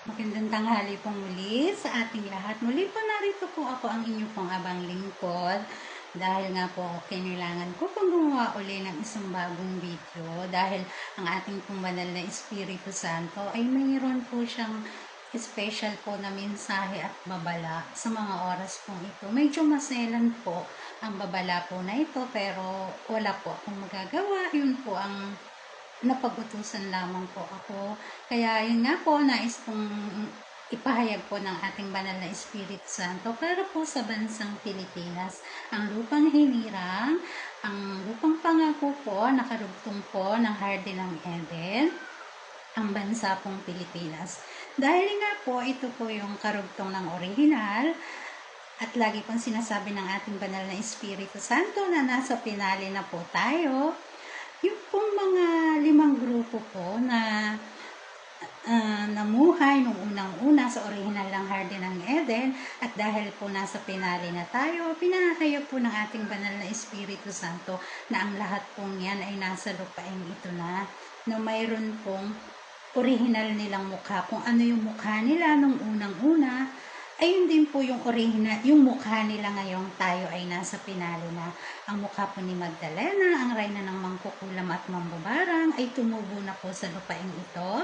Magandang tanghali pong muli sa ating lahat. Muli po narito po ako ang inyo pong abang lingkod. Dahil nga po kailangan ko pong gumawa uli ng isang bagong video. Dahil ang ating pong banal na Espiritu Santo ay mayroon po siyang special po na mensahe at babala sa mga oras pong ito. Medyo maselan po ang babala po na ito pero wala po akong magagawa. Yun po ang napag-utusan lamang po ako. Kaya yun nga po, nais kong ipahayag po ng ating banal na Espiritu Santo para po sa bansang Pilipinas. Ang lupang hinirang, ang lupang pangako po, nakarugtong po ng Hardin ng Eden, ang bansa pong Pilipinas. Dahil nga po, ito po yung karugtong ng original, at lagi pong sinasabi ng ating banal na Espiritu Santo na nasa pinali na po tayo. Yung pong mga 5 grupo po na namuhay nung unang-una sa original ng Hardin ng Eden, at dahil po nasa pinali na tayo, pinahayag po ng ating banal na Espiritu Santo na ang lahat pong yan ay nasa lupain ito na mayroon pong original nilang mukha. Kung ano yung mukha nila nung unang-una, ayun din po yung original, yung mukha nila ngayong tayo ay nasa pinali na. Ang mukha po ni Magdalena, ang reyna ng mangkukulam at mambabarang, ay tumubo na po sa lupain ito.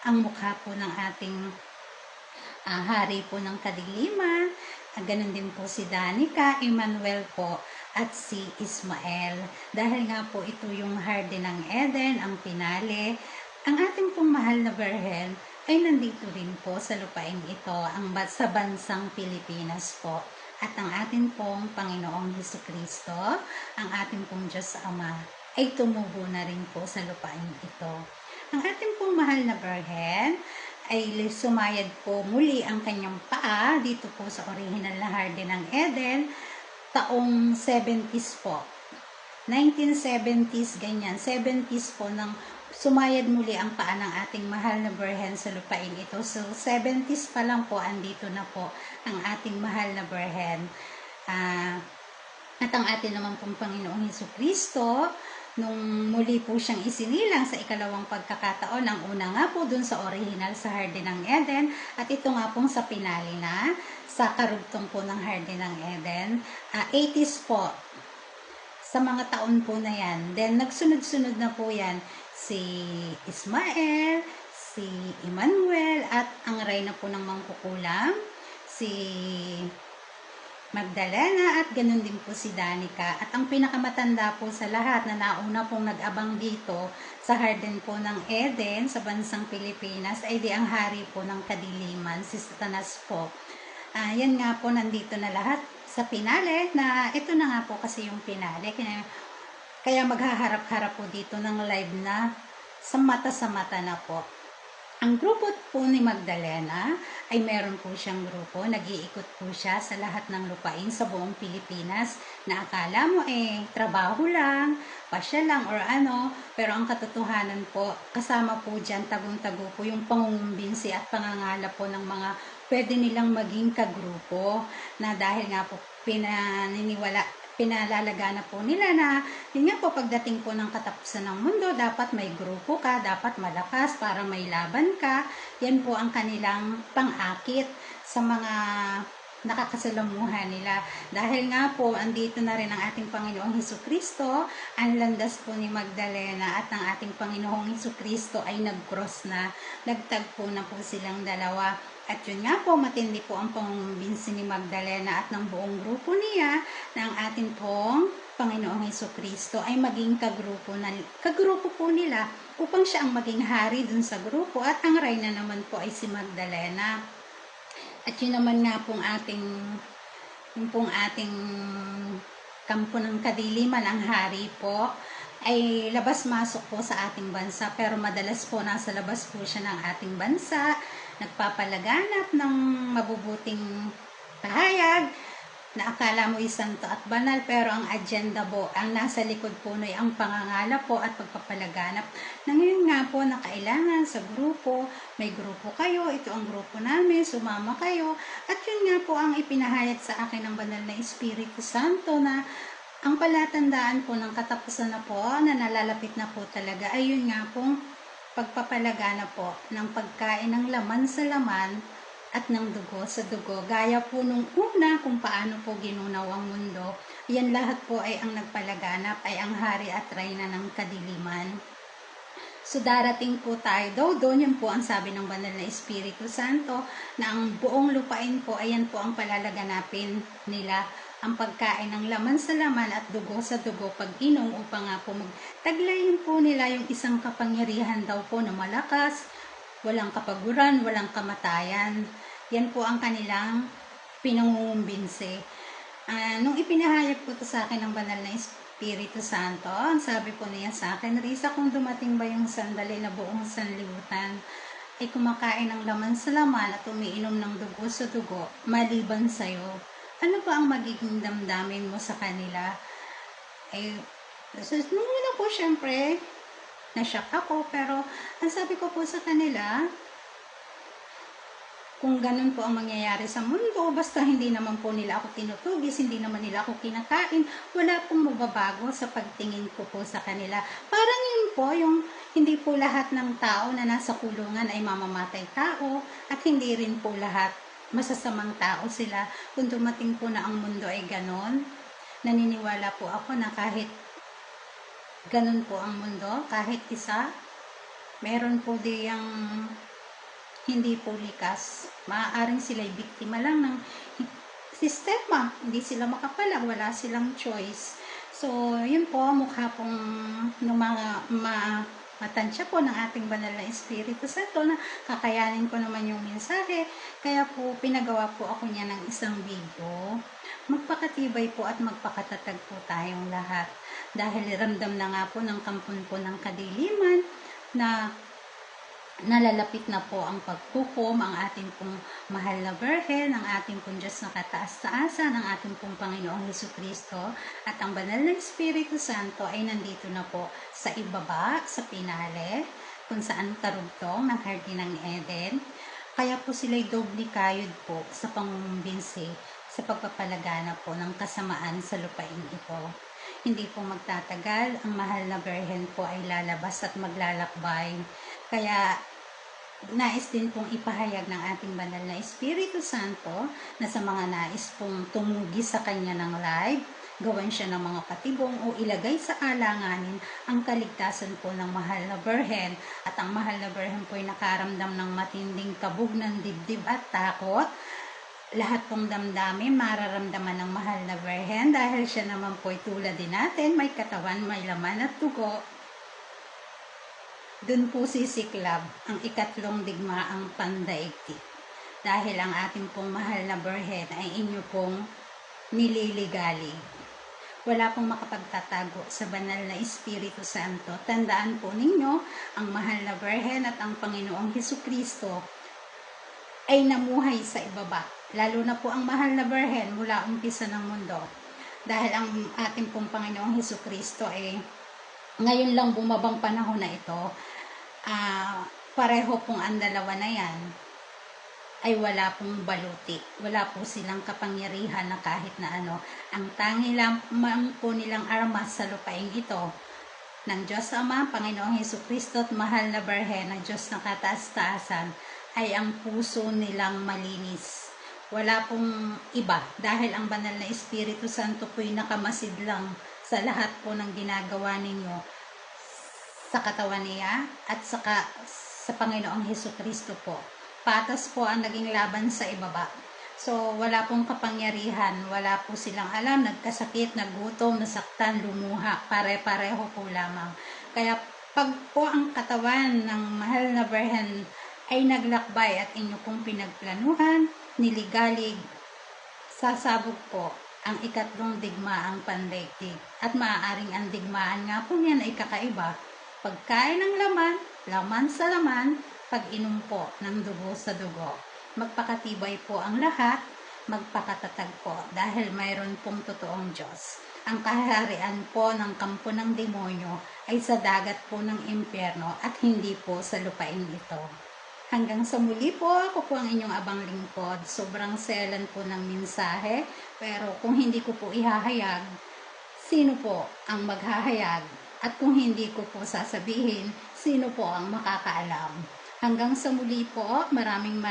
Ang mukha po ng ating hari po ng kadiliman, ganun din po si Danica, Emmanuel po, at si Ismael. Dahil nga po ito yung Hardin ng Eden, ang pinali, ang ating pong mahal na Birhen ay nandito rin po sa lupain ito, sa bansang Pilipinas po. At ang ating pong Panginoong Hesukristo, ang ating pong Diyos Ama, ay tumubo na rin po sa lupain ito. Ang ating pong mahal na Birhen ay sumayad po muli ang kanyang paa dito po sa original na Hardin ng Eden, taong 70s po. 1970s, ganyan. 70s po nang sumayad muli ang paa ng ating mahal na Birhen sa lupain ito. So, 70s pa lang po, andito na po ang ating mahal na Birhen. At ang ating naman pong Panginoong Hesukristo, nung muli po siyang isinilang sa ikalawang pagkakataon, ang una nga po dun sa original sa Hardin ng Eden, at ito nga pong sa pinali na, sa karugtong po ng Hardin ng Eden, 80s po, sa mga taon po na yan. Then, nagsunod-sunod na po yan, si Ismael, si Emmanuel, at ang reyna po ng mangkukulam, si Magdalena, at ganun din po si Danica. At ang pinakamatanda po sa lahat na nauna pong nag-abang dito sa Hardin po ng Eden, sa bansang Pilipinas, ay di ang hari po ng kadiliman, si Satanas po. Yan nga po, nandito na lahat sa pinali, na ito na nga po kasi yung pinali. Kaya maghaharap-harap po dito ng live na sa mata na po. Ang grupo po ni Magdalena ay meron po siyang grupo, nag-iikot po siya sa lahat ng lupain sa buong Pilipinas, na akala mo trabaho lang, pasya lang or ano, pero ang katotohanan po, kasama po dyan tagong-tago po yung pangungumbinsi at pangangalap po ng mga pwede nilang maging kagrupo, na dahil nga po pinalalagana po nila na yun nga po, pagdating po ng katapusan ng mundo, dapat may grupo ka, dapat malakas para may laban ka. Yan po ang kanilang pang-akit sa mga nakakasalamuhan nila. Dahil nga po, andito na rin ang ating Panginoong Hesukristo, ang landas po ni Magdalena at ang ating Panginoong Hesukristo ay nag-cross na, nagtagpo na po silang dalawa. At yun nga po, matindi po ang pangumbinsi ni Magdalena at ng buong grupo niya na ang ating pong Panginoong Hesukristo ay maging kagrupo po nila upang siya ang maging hari dun sa grupo, at ang reyna naman po ay si Magdalena. At yun naman nga pong ating kampo ng kadiliman, ang hari po, ay labas-masok po sa ating bansa, pero madalas po nasa labas po siya ng ating bansa, nagpapalaganap ng mabubuting pahayag na akala mo santo at banal, pero ang agenda po, ang nasa likod po ay ang pangangalap po at pagpapalaganap na ngayon nga po na kailangan sa grupo, may grupo kayo, ito ang grupo namin, sumama kayo. At yun nga po ang ipinahayag sa akin ng banal na Espiritu Santo, na ang palatandaan po ng katapusan na po, na nalalapit na po talaga, ay yun nga pong pagpapalagana po ng pagkain ng laman sa laman at ng dugo sa dugo. Gaya po nung una kung paano po ginunaw ang mundo, yan lahat po ay ang nagpalaganap ay ang hari at reyna ng kadiliman. So darating po tayo, doon yun po ang sabi ng banal na Espiritu Santo, na ang buong lupain po, ayan po ang palalaganapin nila, ang pagkain ng laman sa laman at dugo sa dugo pag-inom upang nga po magtaglayin po nila yung isang kapangyarihan daw po na malakas, walang kapaguran, walang kamatayan. Yan po ang kanilang pinangungumbinsi. Nung ipinahayag po ito sa akin ng banal na Espiritu Santo, ang sabi po niya sa akin, Risa, kung dumating ba yung sandali na buong sanlibutan ay kumakain ng laman sa laman at umiinom ng dugo sa dugo, maliban sa'yo, ano ba ang magiging damdamin mo sa kanila? Nung una po, syempre, na-shock ako, pero ang sabi ko po sa kanila, kung ganun po ang mangyayari sa mundo, basta hindi naman po nila ako tinutugis, hindi naman nila ako kinakain, wala pong magbabago sa pagtingin ko po sa kanila. Parang yun po, yung hindi po lahat ng tao na nasa kulungan ay mamamatay tao, at hindi rin po lahat masasamang tao sila. Kung dumating po na ang mundo ay ganon, naniniwala po ako na kahit ganon po ang mundo, kahit isa, meron po diyang hindi po likas. Maaaring sila'y biktima lang ng sistema. Hindi sila makapalag, wala silang choice. So, yun po, mukha pong ng mga matansya po ng ating banal na Espiritu Santo na kakayanin ko naman yung mensahe. Kaya po, pinagawa po ako niya ng isang video. Magpakatibay po at magpakatatag po tayong lahat. Dahil ramdam na nga po ng kampon po ng kadiliman na nalalapit na po ang paghukom, ang ating pong mahal na Birhen, ang ating pong Diyos na kataas-taasan, ang ating pong Panginoong Hesukristo, at ang banal na Espiritu Santo ay nandito na po sa ibaba, sa pinale, kung saan tarugtong ng Hardin ng Eden. Kaya po sila'y doble kayod po sa pangumbinsi sa pagpapalagana po ng kasamaan sa lupain ito. Hindi po magtatagal, ang mahal na Birhen po ay lalabas at maglalakbay. Kaya nais din pong ipahayag ng ating banal na Espiritu Santo na sa mga nais pong tumugi sa kanya ng live, gawan siya ng mga patibong o ilagay sa alanganin ang kaligtasan po ng mahal na Birhen. At ang mahal na Birhen po ay nakaramdam ng matinding kabog ng dibdib at takot. Lahat pong damdamin mararamdaman ng mahal na Birhen dahil siya naman po ay tulad din natin, may katawan, may laman at dugo. Doon po sisiklab ang ikatlong digmaang pandaigdig. Dahil ang ating pong mahal na Birhen ay inyo pong nililigalig. Wala pong makapagtatago sa banal na Espiritu Santo. Tandaan po ninyo, ang mahal na Birhen at ang Panginoong Hesukristo ay namuhay sa ibaba. Lalo na po ang mahal na Birhen mula umpisa ng mundo. Dahil ang ating pong Panginoong Hesukristo ay ngayon lang bumabang panahon na ito, pareho pong ang dalawa na yan ay wala pong baluti. Wala po silang kapangyarihan na kahit na ano. Ang tangi lamang po nilang armas sa lupain ito ng Diyos Ama, Panginoong Hesukristo at mahal na Birhen ng Diyos na kataas-taasan ay ang puso nilang malinis. Wala pong iba dahil ang banal na Espiritu Santo po'y nakamasid lang sa lahat po ng ginagawa ninyo sa katawan niya at sa Panginoong Hesukristo po. Patas po ang naging laban sa ibaba. So, wala pong kapangyarihan, wala po silang alam, nagkasakit, nagutom, nasaktan, lumuha, pare-pareho po lamang. Kaya pag po ang katawan ng mahal na Birhen ay naglakbay at inyo pong pinagplanuhan, niligalig, sasabog po ang ikatlong digmaang pandaigdig. At maaaring ang digmaan nga po niyan ay kakaiba. Pagkain ng laman, laman sa laman, pag-inom po ng dugo sa dugo. Magpakatibay po ang lahat, magpakatatag po dahil mayroon pong totoong Diyos. Ang kaharian po ng kampo ng demonyo ay sa dagat po ng impyerno at hindi po sa lupain ito. Hanggang sa muli po, ako po ang inyong abang lingkod. Sobrang selan po ng mensahe, pero kung hindi ko po ihahayag, sino po ang maghahayag? At kung hindi ko po sasabihin, Sino po ang makakaalam? Hanggang sa muli po, maraming